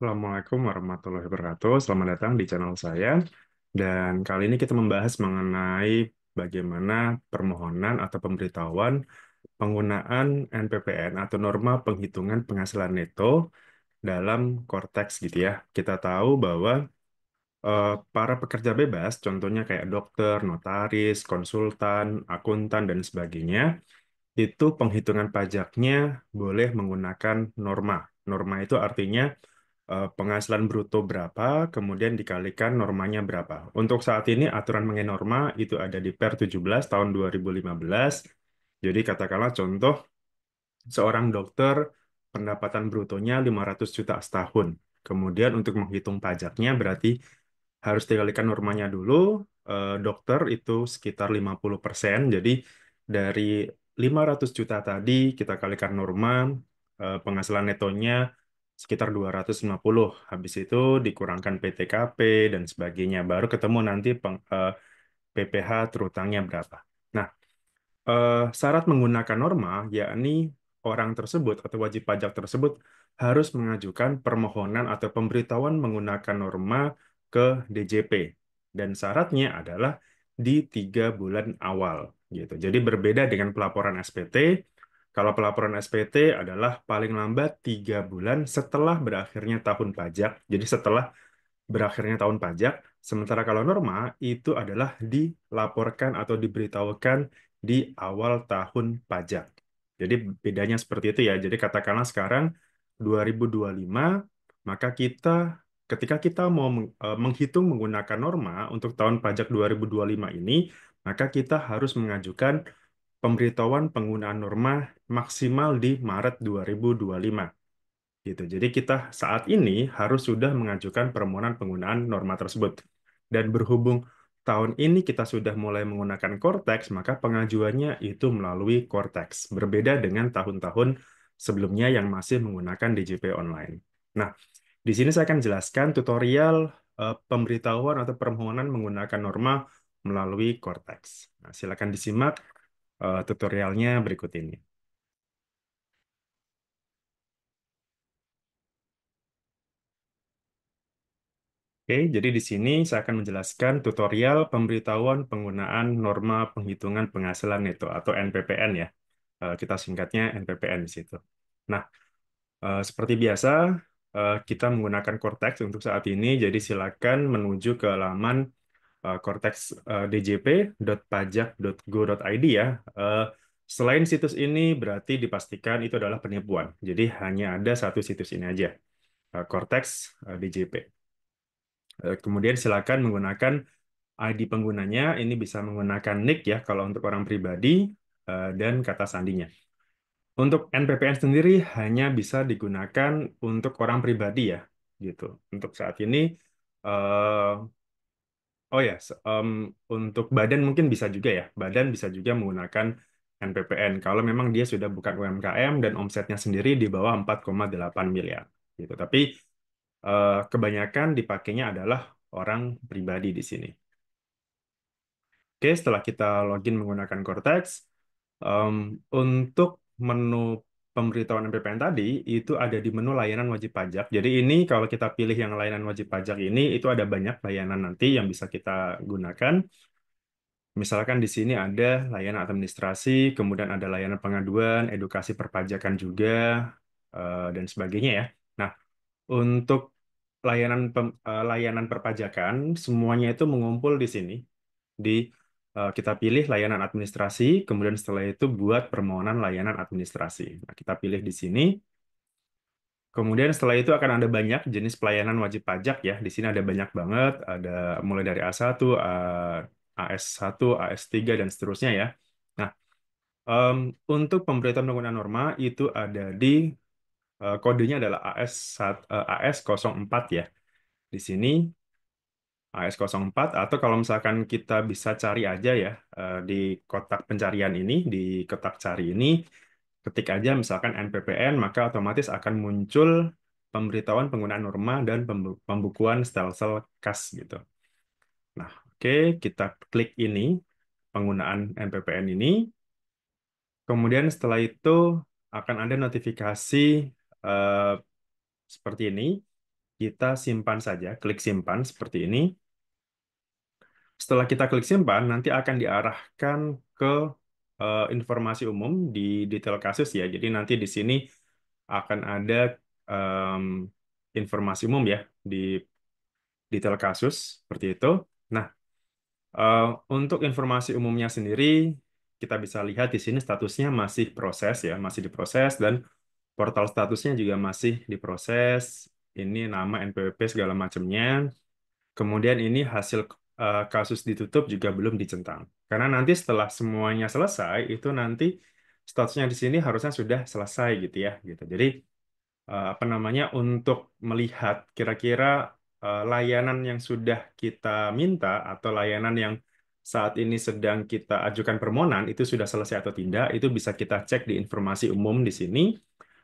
Assalamualaikum warahmatullahi wabarakatuh. Selamat datang di channel saya. Dan kali ini kita membahas mengenai bagaimana permohonan atau pemberitahuan penggunaan NPPN atau norma penghitungan penghasilan neto dalam konteks gitu ya. Kita tahu bahwa para pekerja bebas, contohnya kayak dokter, notaris, konsultan, akuntan, dan sebagainya, itu penghitungan pajaknya boleh menggunakan norma. Norma itu artinya penghasilan bruto berapa, kemudian dikalikan normanya berapa. Untuk saat ini aturan mengenai norma itu ada di Per 17 tahun 2015. Jadi katakanlah contoh seorang dokter pendapatan brutonya 500 juta setahun. Kemudian untuk menghitung pajaknya berarti harus dikalikan normanya dulu. Dokter itu sekitar 50%. Jadi dari 500 juta tadi kita kalikan norma, penghasilan netonya sekitar 250. Habis itu dikurangkan PTKP dan sebagainya. Baru ketemu nanti PPh terutangnya berapa. Nah, syarat menggunakan norma, yakni orang tersebut atau wajib pajak tersebut harus mengajukan permohonan atau pemberitahuan menggunakan norma ke DJP. Dan syaratnya adalah di 3 bulan awal. Gitu. Jadi berbeda dengan pelaporan SPT. Kalau pelaporan SPT adalah paling lambat 3 bulan setelah berakhirnya tahun pajak. Jadi setelah berakhirnya tahun pajak. Sementara kalau norma itu adalah dilaporkan atau diberitahukan di awal tahun pajak. Jadi bedanya seperti itu ya. Jadi katakanlah sekarang 2025, maka ketika kita mau menghitung menggunakan norma untuk tahun pajak 2025 ini, maka kita harus mengajukan pemberitahuan penggunaan norma maksimal di Maret 2025 gitu. Jadi kita saat ini harus sudah mengajukan permohonan penggunaan norma tersebut. Dan berhubung tahun ini kita sudah mulai menggunakan Cortex, maka pengajuannya itu melalui Cortex. Berbeda dengan tahun-tahun sebelumnya yang masih menggunakan DJP online. Nah, di sini saya akan jelaskan tutorial pemberitahuan atau permohonan menggunakan norma melalui Cortex. Nah, silakan disimak tutorialnya berikut ini. Oke, jadi di sini saya akan menjelaskan tutorial pemberitahuan penggunaan norma penghitungan penghasilan neto atau NPPN ya. Kita singkatnya NPPN di situ. Nah, seperti biasa kita menggunakan Cortex untuk saat ini. Jadi silakan menuju ke laman Cortex djp.pajak.go.id ya. Eh, Selain situs ini berarti dipastikan itu adalah penipuan. Jadi hanya ada satu situs ini aja, Cortex DJP. Kemudian silakan menggunakan ID penggunanya. Ini bisa menggunakan nick ya kalau untuk orang pribadi dan kata sandinya. Untuk NPPN sendiri hanya bisa digunakan untuk orang pribadi ya, gitu. Untuk saat ini, eh, oh ya, untuk badan mungkin bisa juga ya. Badan bisa juga menggunakan NPPN kalau memang dia sudah bukan UMKM dan omsetnya sendiri di bawah 4,8 miliar. Gitu. Tapi kebanyakan dipakainya adalah orang pribadi di sini. Oke, setelah kita login menggunakan Cortex, em, untuk menu pemberitahuan MPPN tadi itu ada di menu layanan wajib pajak. Jadi ini kalau kita pilih yang layanan wajib pajak ini, itu ada banyak layanan nanti yang bisa kita gunakan. Misalkan di sini ada layanan administrasi, kemudian ada layanan pengaduan, edukasi perpajakan juga, dan sebagainya ya. Nah, untuk layanan perpajakan, semuanya itu mengumpul di sini. Di Kita pilih layanan administrasi, kemudian setelah itu buat permohonan layanan administrasi. Nah, kita pilih di sini. Kemudian setelah itu akan ada banyak jenis pelayanan wajib pajak ya. Di sini ada banyak banget, ada mulai dari A1, AS1, AS3 dan seterusnya ya. Nah, em, untuk pemberitahuan penggunaan norma itu ada di kodenya adalah AS04 ya. Di sini AS04 atau kalau misalkan kita bisa cari aja ya di kotak pencarian ini, di kotak cari ini, ketik aja misalkan NPPN, maka otomatis akan muncul pemberitahuan penggunaan norma dan pembukuan stelsel kas gitu. Nah, oke, kita klik ini, penggunaan NPPN ini. Kemudian setelah itu akan ada notifikasi eh, seperti ini, kita simpan saja, klik simpan seperti ini. Setelah kita klik simpan, nanti akan diarahkan ke informasi umum di detail kasus ya. Jadi nanti di sini akan ada em, informasi umum ya di detail kasus seperti itu. Nah, eh, untuk informasi umumnya sendiri kita bisa lihat di sini statusnya masih proses ya, masih diproses dan portal statusnya juga masih diproses. Ini nama NPWP segala macamnya. Kemudian ini hasil kasus ditutup juga belum dicentang. Karena nanti setelah semuanya selesai, itu nanti statusnya di sini harusnya sudah selesai gitu ya. Gitu. Jadi apa namanya untuk melihat kira-kira layanan yang sudah kita minta atau layanan yang saat ini sedang kita ajukan permohonan itu sudah selesai atau tidak, itu bisa kita cek di informasi umum di sini.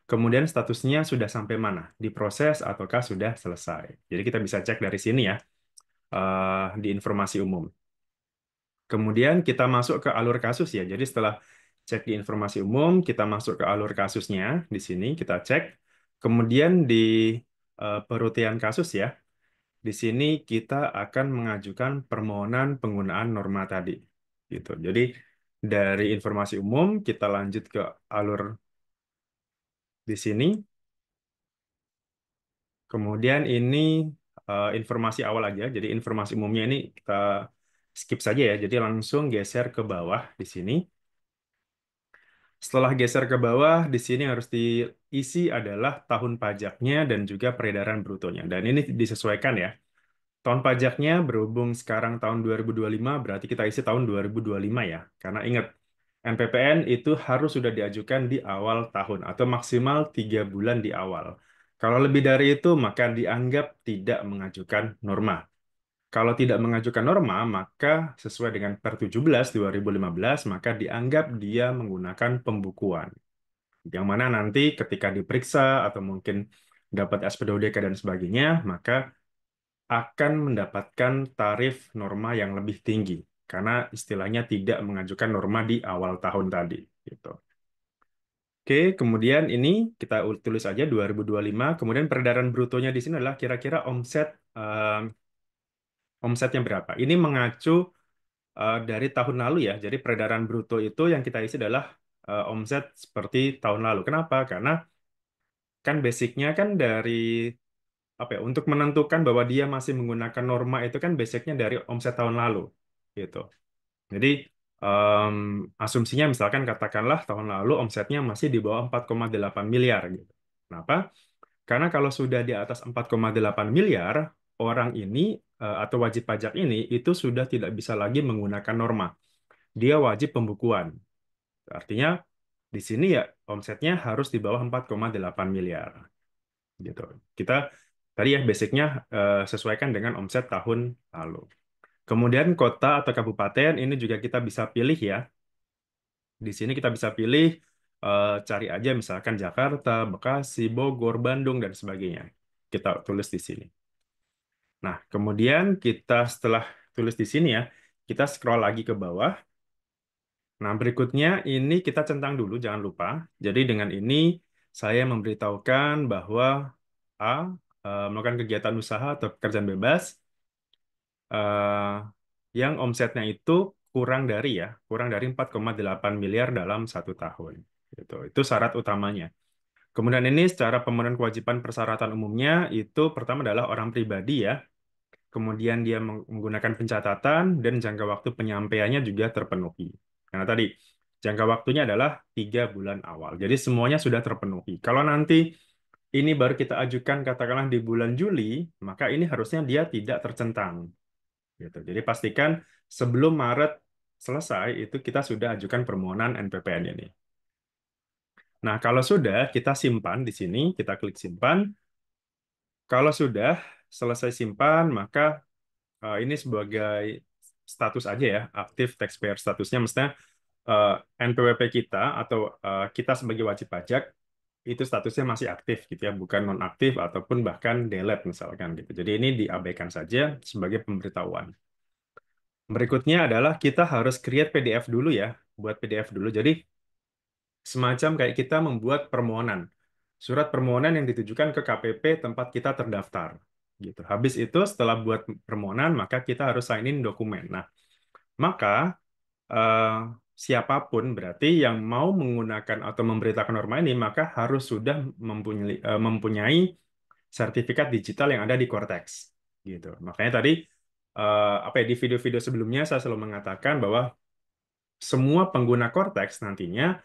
Kemudian statusnya sudah sampai mana? Diproses ataukah sudah selesai? Jadi kita bisa cek dari sini ya di informasi umum. Kemudian kita masuk ke alur kasus ya. Jadi setelah cek di informasi umum, kita masuk ke alur kasusnya. Di sini kita cek. Kemudian di perutian kasus ya. Di sini kita akan mengajukan permohonan penggunaan norma tadi. Gitu. Jadi dari informasi umum kita lanjut ke alur di sini. Kemudian ini informasi awal aja. Jadi informasi umumnya ini kita skip saja ya. Jadi langsung geser ke bawah di sini. Setelah geser ke bawah, di sini harus diisi adalah tahun pajaknya dan juga peredaran brutonya. Dan ini disesuaikan ya. Tahun pajaknya berhubung sekarang tahun 2025, berarti kita isi tahun 2025 ya. Karena ingat, NPPN itu harus sudah diajukan di awal tahun atau maksimal 3 bulan di awal. Kalau lebih dari itu, maka dianggap tidak mengajukan norma. Kalau tidak mengajukan norma, maka sesuai dengan Per 17 2015, maka dianggap dia menggunakan pembukuan. Yang mana nanti ketika diperiksa atau mungkin dapat SP2DK dan sebagainya, maka akan mendapatkan tarif norma yang lebih tinggi karena istilahnya tidak mengajukan norma di awal tahun tadi gitu. Oke, kemudian ini kita tulis aja 2025, kemudian peredaran brutonya di sini adalah kira-kira omsetnya berapa. Ini mengacu dari tahun lalu ya. Jadi peredaran bruto itu yang kita isi adalah omset seperti tahun lalu. Kenapa? Karena kan basicnya kan dari apa ya? Untuk menentukan bahwa dia masih menggunakan norma itu kan basicnya dari omset tahun lalu, gitu. Jadi em, asumsinya misalkan katakanlah tahun lalu omsetnya masih di bawah 4,8 miliar, gitu. Kenapa? Karena kalau sudah di atas 4,8 miliar, orang ini atau wajib pajak ini itu sudah tidak bisa lagi menggunakan norma. Dia wajib pembukuan. Artinya di sini ya omsetnya harus di bawah 4,8 miliar gitu. Kita tadi ya basicnya sesuaikan dengan omset tahun lalu. Kemudian kota atau kabupaten ini juga kita bisa pilih ya. Di sini kita bisa pilih cari aja misalkan Jakarta, Bekasi, Bogor, Bandung dan sebagainya. Kita tulis di sini. Nah, kemudian kita setelah tulis di sini ya, kita scroll lagi ke bawah. Nah, berikutnya ini kita centang dulu, jangan lupa. Jadi dengan ini saya memberitahukan bahwa A, melakukan kegiatan usaha atau pekerjaan bebas eh, yang omsetnya itu kurang dari 4,8 miliar dalam 1 tahun. Itu syarat utamanya. Kemudian ini secara pemenuhan kewajiban persyaratan umumnya itu pertama adalah orang pribadi ya. Kemudian dia menggunakan pencatatan dan jangka waktu penyampaiannya juga terpenuhi. Karena tadi jangka waktunya adalah 3 bulan awal. Jadi semuanya sudah terpenuhi. Kalau nanti ini baru kita ajukan katakanlah di bulan Juli, maka ini harusnya dia tidak tercentang. Gitu. Jadi pastikan sebelum Maret selesai itu kita sudah ajukan permohonan NPPN ini. Nah, kalau sudah kita simpan di sini, kita klik simpan. Kalau sudah selesai simpan, maka ini sebagai status aja ya, aktif taxpayer statusnya, mestinya eh, NPWP kita atau kita sebagai wajib pajak itu statusnya masih aktif gitu ya, bukan nonaktif ataupun bahkan delete misalkan gitu. Jadi ini diabaikan saja sebagai pemberitahuan. Berikutnya adalah kita harus create PDF dulu ya, buat PDF dulu. Jadi semacam kayak kita membuat permohonan. Surat permohonan yang ditujukan ke KPP tempat kita terdaftar. gitu. Habis itu setelah buat permohonan, maka kita harus sign in dokumen. Nah, maka eh, siapapun berarti yang mau menggunakan atau memberitakan norma ini, maka harus sudah mempunyai sertifikat digital yang ada di Cortex, gitu. Makanya tadi apa ya, di video-video sebelumnya saya selalu mengatakan bahwa semua pengguna Cortex nantinya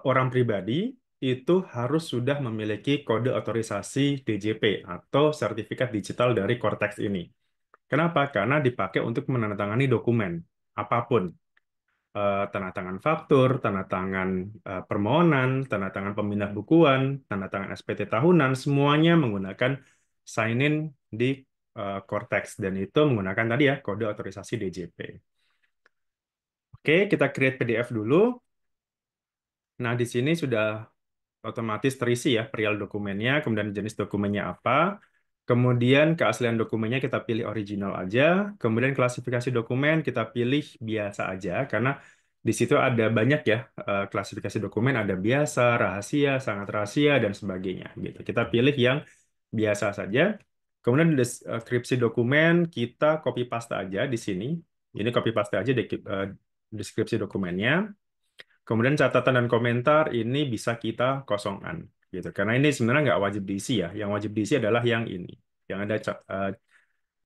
orang pribadi itu harus sudah memiliki kode otorisasi DJP atau sertifikat digital dari Cortex ini. Kenapa? Karena dipakai untuk menandatangani dokumen apapun. Tanda tangan faktur, tanda tangan permohonan, tanda tangan pemindah bukuan, tanda tangan SPT tahunan, semuanya menggunakan sign-in di Cortex dan itu menggunakan tadi ya kode otorisasi DJP. Oke, kita create PDF dulu. Nah, di sini sudah otomatis terisi ya perial dokumennya, kemudian jenis dokumennya apa, kemudian keaslian dokumennya kita pilih original aja, kemudian klasifikasi dokumen kita pilih biasa aja, karena di situ ada banyak ya klasifikasi dokumen, ada biasa, rahasia, sangat rahasia, dan sebagainya. Gitu. Kita pilih yang biasa saja. Kemudian deskripsi dokumen kita copy paste aja di sini. Ini copy paste aja deskripsi dokumennya. Kemudian catatan dan komentar ini bisa kita kosongkan, gitu. Karena ini sebenarnya nggak wajib diisi ya. Yang wajib diisi adalah yang ini, yang ada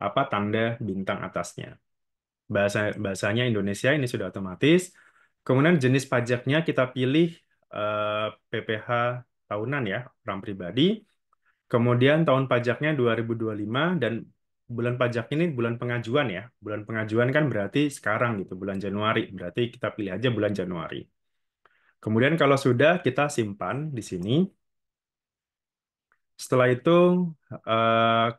apa tanda bintang atasnya. Bahasanya Indonesia ini sudah otomatis. Kemudian jenis pajaknya kita pilih PPh tahunan ya, orang pribadi. Kemudian tahun pajaknya 2025 dan bulan pajak ini bulan pengajuan ya. Bulan pengajuan kan berarti sekarang gitu, bulan Januari. Berarti kita pilih aja bulan Januari. Kemudian kalau sudah kita simpan di sini. Setelah itu eh,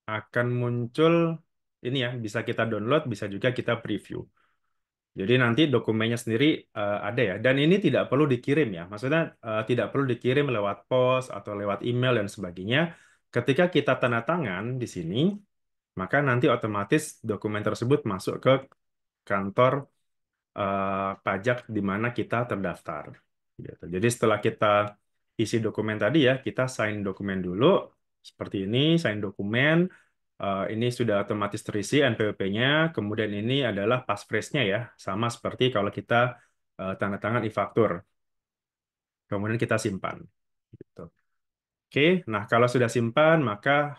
akan muncul ini ya, bisa kita download, bisa juga kita preview. Jadi nanti dokumennya sendiri ada ya. Dan ini tidak perlu dikirim ya. Maksudnya tidak perlu dikirim lewat pos atau lewat email dan sebagainya. Ketika kita tanda tangan di sini, maka nanti otomatis dokumen tersebut masuk ke kantor pajak di mana kita terdaftar. Gitu. Jadi setelah kita isi dokumen tadi ya, kita sign dokumen dulu seperti ini, sign dokumen. Ini sudah otomatis terisi NPWP-nya. Kemudian ini adalah passphrase-nya ya, sama seperti kalau kita tanda tangan e-faktur. Kemudian kita simpan. Gitu. Oke, nah kalau sudah simpan, maka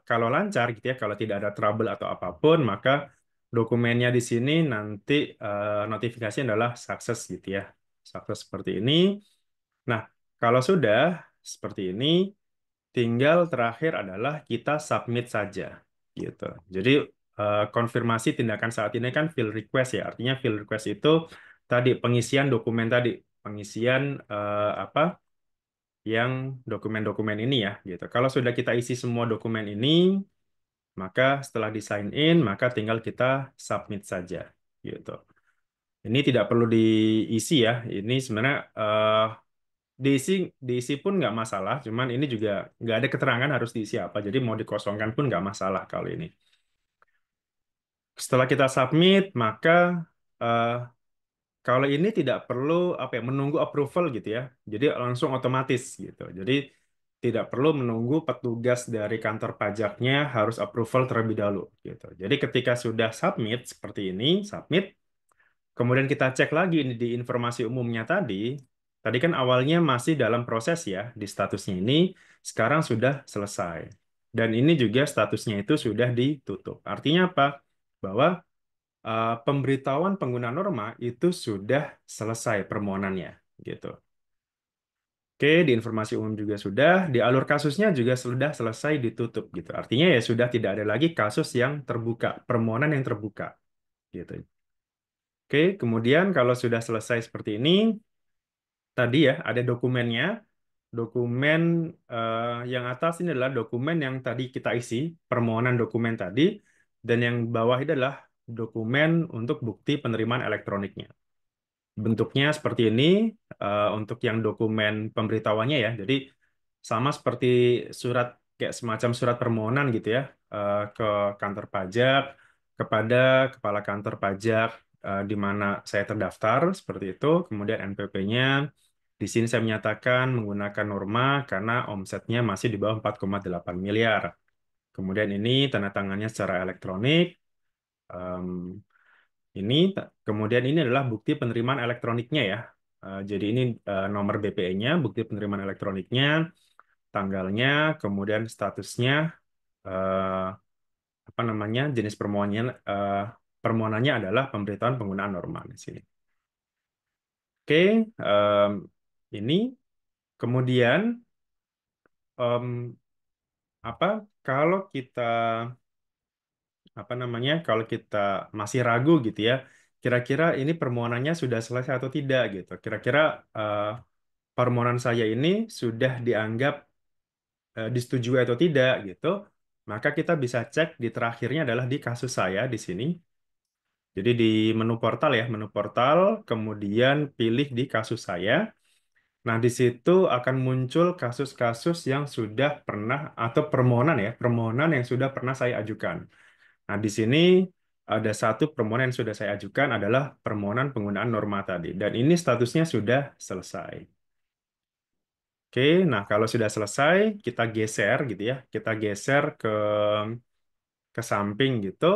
kalau lancar gitu ya, kalau tidak ada trouble atau apapun, maka dokumennya di sini nanti notifikasi adalah sukses gitu ya. Sukses seperti ini. Nah, kalau sudah seperti ini, tinggal terakhir adalah kita submit saja gitu. Jadi konfirmasi tindakan saat ini kan field request ya. Artinya field request itu tadi pengisian dokumen tadi, pengisian apa? Yang dokumen-dokumen ini ya gitu. Kalau sudah kita isi semua dokumen ini, maka setelah di sign in, maka tinggal kita submit saja gitu. Ini tidak perlu diisi ya. Ini sebenarnya diisi diisi pun nggak masalah. Cuman ini juga nggak ada keterangan harus diisi apa. Jadi mau dikosongkan pun nggak masalah kalau ini. Setelah kita submit, maka eh, kalau ini tidak perlu apa ya menunggu approval gitu ya. Jadi langsung otomatis gitu. Jadi tidak perlu menunggu petugas dari kantor pajaknya harus approval terlebih dahulu gitu. Jadi ketika sudah submit seperti ini, submit, kemudian kita cek lagi ini di informasi umumnya tadi. Tadi kan awalnya masih dalam proses ya di statusnya ini, sekarang sudah selesai. Dan ini juga statusnya itu sudah ditutup. Artinya apa? Bahwa pemberitahuan pengguna norma itu sudah selesai permohonannya gitu. Oke, di informasi umum juga sudah, di alur kasusnya juga sudah selesai ditutup gitu. Artinya ya sudah tidak ada lagi kasus yang terbuka, permohonan yang terbuka gitu. Oke, kemudian kalau sudah selesai seperti ini, tadi ya ada dokumennya. Dokumen yang atas ini adalah dokumen yang tadi kita isi, permohonan dokumen tadi, dan yang bawah ini adalah dokumen untuk bukti penerimaan elektroniknya. Bentuknya seperti ini untuk yang dokumen pemberitahuannya ya. Jadi sama seperti surat kayak semacam surat permohonan gitu ya ke kantor pajak kepada kepala kantor pajak di mana saya terdaftar seperti itu. Kemudian NPP-nya di sini saya menyatakan menggunakan norma karena omsetnya masih di bawah 4,8 miliar. Kemudian ini tanda tangannya secara elektronik. Em, kemudian ini adalah bukti penerimaan elektroniknya ya. Jadi ini nomor BPE-nya, bukti penerimaan elektroniknya, tanggalnya, kemudian statusnya, eh, apa namanya, jenis permohonannya, permohonannya adalah pemberitahuan penggunaan norma di sini. Oke, ini kemudian em, apa kalau kita apa namanya kalau kita masih ragu gitu ya, kira-kira ini permohonannya sudah selesai atau tidak gitu. Kira-kira eh, permohonan saya ini sudah dianggap disetujui atau tidak gitu, maka kita bisa cek di terakhirnya adalah di kasus saya di sini. Jadi di menu portal ya, menu portal, kemudian pilih di kasus saya. Nah, di situ akan muncul kasus-kasus yang sudah pernah atau permohonan ya, permohonan yang sudah pernah saya ajukan. Nah, di sini ada satu permohonan yang sudah saya ajukan adalah permohonan penggunaan norma tadi. Dan ini statusnya sudah selesai. Oke, nah kalau sudah selesai, kita geser gitu ya. Kita geser ke samping gitu.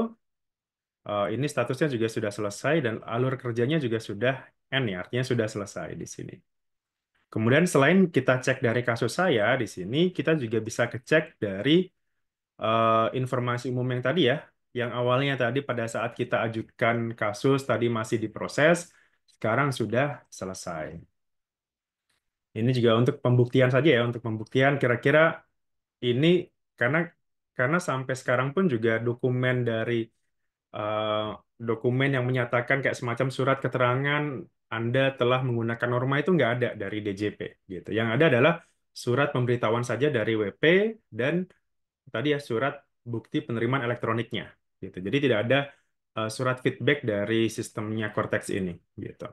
Ini statusnya juga sudah selesai dan alur kerjanya juga sudah N ya, artinya sudah selesai di sini. Kemudian selain kita cek dari kasus saya di sini, kita juga bisa kecek dari informasi umum yang tadi ya, yang awalnya tadi pada saat kita ajukan kasus tadi masih diproses, sekarang sudah selesai. Ini juga untuk pembuktian saja ya, untuk pembuktian kira-kira ini karena sampai sekarang pun juga dokumen dari eh, dokumen yang menyatakan kayak semacam surat keterangan Anda telah menggunakan norma itu nggak ada dari DJP gitu. Yang ada adalah surat pemberitahuan saja dari WP dan tadi ya surat bukti penerimaan elektroniknya gitu. Jadi tidak ada surat feedback dari sistemnya Cortex ini gitu.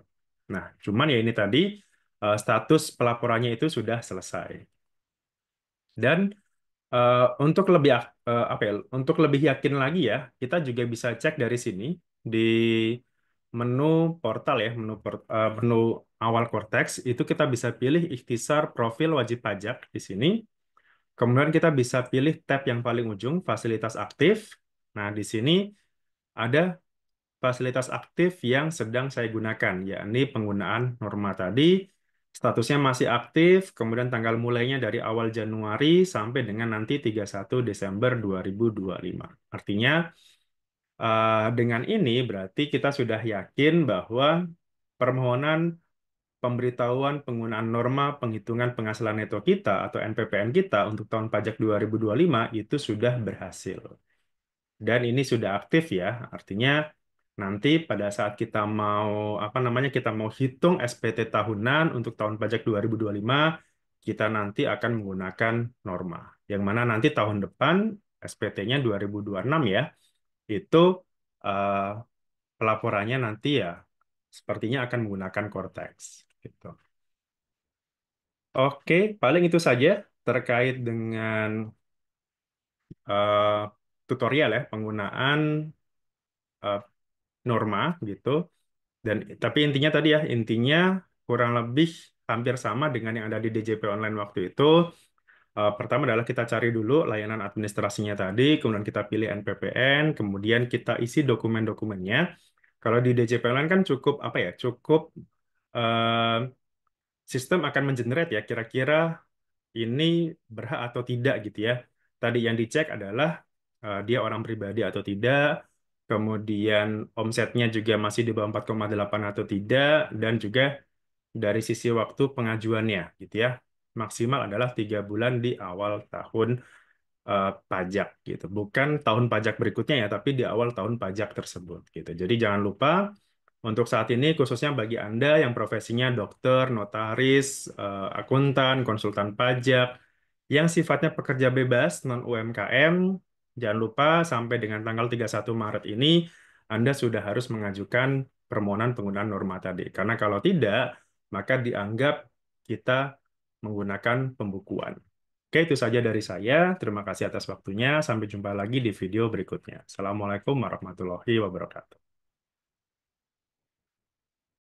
Nah, cuman ya ini tadi status pelaporannya itu sudah selesai. Dan untuk lebih apa ya? Untuk lebih yakin lagi ya, kita juga bisa cek dari sini di menu portal ya, menu awal Cortex itu kita bisa pilih ikhtisar profil wajib pajak di sini. Kemudian kita bisa pilih tab yang paling ujung, fasilitas aktif. Nah, di sini ada fasilitas aktif yang sedang saya gunakan, yakni penggunaan norma tadi. Statusnya masih aktif, kemudian tanggal mulainya dari awal Januari sampai dengan nanti 31 Desember 2025. Artinya, dengan ini berarti kita sudah yakin bahwa permohonan pemberitahuan penggunaan norma penghitungan penghasilan neto kita atau NPPN kita untuk tahun pajak 2025 itu sudah berhasil. Dan ini sudah aktif ya, artinya nanti pada saat kita mau apa namanya kita mau hitung SPT tahunan untuk tahun pajak 2025, kita nanti akan menggunakan norma. Yang mana nanti tahun depan SPT-nya 2026 ya, itu eh, pelaporannya nanti ya sepertinya akan menggunakan Cortex gitu. Oke, paling itu saja terkait dengan eh, tutorial ya penggunaan eh, norma gitu. Dan tapi intinya tadi ya, intinya kurang lebih hampir sama dengan yang ada di DJP online waktu itu. Pertama adalah kita cari dulu layanan administrasinya tadi, kemudian kita pilih NPPN, kemudian kita isi dokumen-dokumennya. Kalau di DJP online kan cukup apa ya? Cukup eh, sistem akan mengenerate ya kira-kira ini berhak atau tidak gitu ya. Tadi yang dicek adalah dia orang pribadi atau tidak, kemudian omsetnya juga masih di bawah 4,8 atau tidak, dan juga dari sisi waktu pengajuannya gitu ya. Maksimal adalah 3 bulan di awal tahun pajak gitu. Bukan tahun pajak berikutnya ya, tapi di awal tahun pajak tersebut gitu. Jadi jangan lupa untuk saat ini, khususnya bagi Anda yang profesinya dokter, notaris, akuntan, konsultan pajak, yang sifatnya pekerja bebas, non-UMKM, jangan lupa sampai dengan tanggal 31 Maret ini, Anda sudah harus mengajukan permohonan penggunaan norma tadi. Karena kalau tidak, maka dianggap kita menggunakan pembukuan. Oke, itu saja dari saya. Terima kasih atas waktunya. Sampai jumpa lagi di video berikutnya. Assalamualaikum warahmatullahi wabarakatuh.